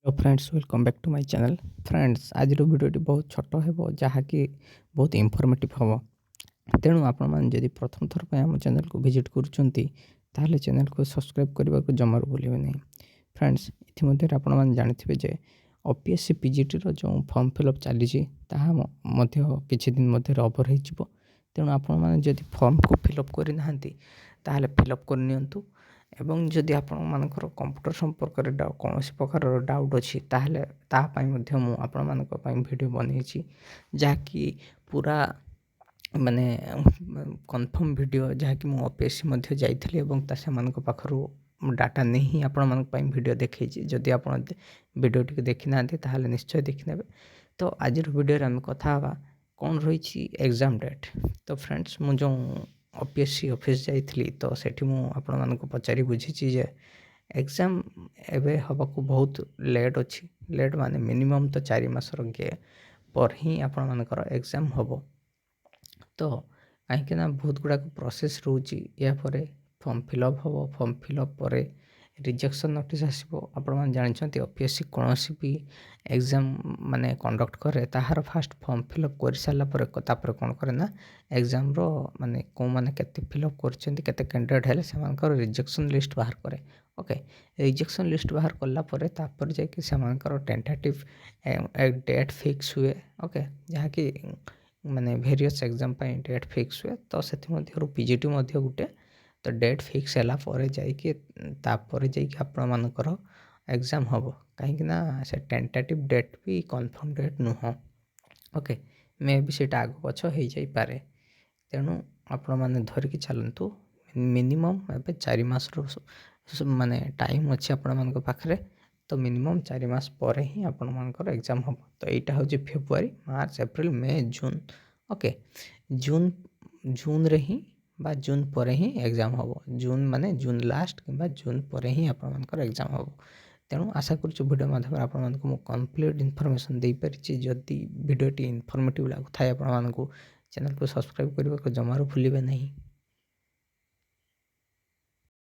Hello friends, welcome back to my channel. Friends, आज भिडियोटी बहुत छोट हो जहाँकि बहुत इनफॉर्मेटिव हम। तेणु आपण जदि प्रथम थर पर आम चैनल को विजिट करें चैनल को सब्सक्राइब करने को जमार भूलें नहीं। फ्रेंड्स, इतिमध्य आपण जानते जे ओपीएससी पीजीटी जो फॉर्म फिलअप चली किसी दिन मध्य ओभर हो। तेणु आपण जदि फॉर्म को फिलअप करना फिलअप करनी एवं जदि आपण मानकर कंप्यूटर संपर्क कौन प्रकार डाउट अच्छी वीडियो बनई जहाँकि पूरा माने कन्फर्म वीडियो जहाँकि मुझे ओपीएससी जाइए और पाखर डाटा नहीं आपण वीडियो देखी। जदि आप वीडियो टी देखी ना निश्चय देखने। तो आज वीडियो आम कथा कौन रही एग्जाम डेट। तो फ्रेंड्स, मुझे ओपीएससी ऑफिस जाइली तो सेठी मु आपण मानक पचारि बुझी जे एग्जाम एबे हबाकू बहुत लेट अच्छी। लेट माने मिनिमम तो 4 मासर गे पर ही आपण मानकर एग्जाम हम। तो कहीं बहुत गुड़ाक प्रोसेस रोची या परे फॉर्म फिलअप हम। फॉर्म फिलअप पर रिजेक्शन नोटिस आसो। आपण जानते ओपीएससी कौन भी एग्जाम माने कंडक्ट करे ताहार फास्ट फॉर्म फिलअप कर सारापर कौन करे ना एग्जाम रो माने कौ माने केते फिलअप करते कैंडिडेट हेले से रिजेक्शन लिस्ट बाहर करे। ओके, रिजेक्शन लिस्ट बाहर कलापर तापर जाकि से टेंटेटिव डेट फिक्स हुए। ओके, जहाँकि माने वेरियस एग्जाम डेट फिक्स हुए। तो से पीजीटी गोटे तो डेट फिक्स है जाकि आपण मानकर एग्जाम हम। कहीं से टेंटेटिव डेट भी कन्फर्म डेट नुह। ओके, मे भी से आग पछ हो जापे। तेणु आपण मैंने धरिकी चलतु मिनिमम ए 4 मास माने टाइम अच्छी आपण पाखे। तो मिनिमम 4 मास पर ही आपण मानकर एग्जाम हम। तो यहाँ हूँ फेब्रुआरी, मार्च, एप्रिल, मे, जून। ओके, जून रे ही बा जून पर ही एग्जाम हम। जून माने जून लास्ट कि जून पर ही आपर एग्जाम हम। तेणु आशा करूँ वीडियो माध्यम आपको कंप्लीट इनफॉरमेशन दे पारिछि। जदि वीडियोटी इनफॉर्मेटिव लगुए आपण चैनल को सब्सक्राइब करने को जमार भूलिए नहीं।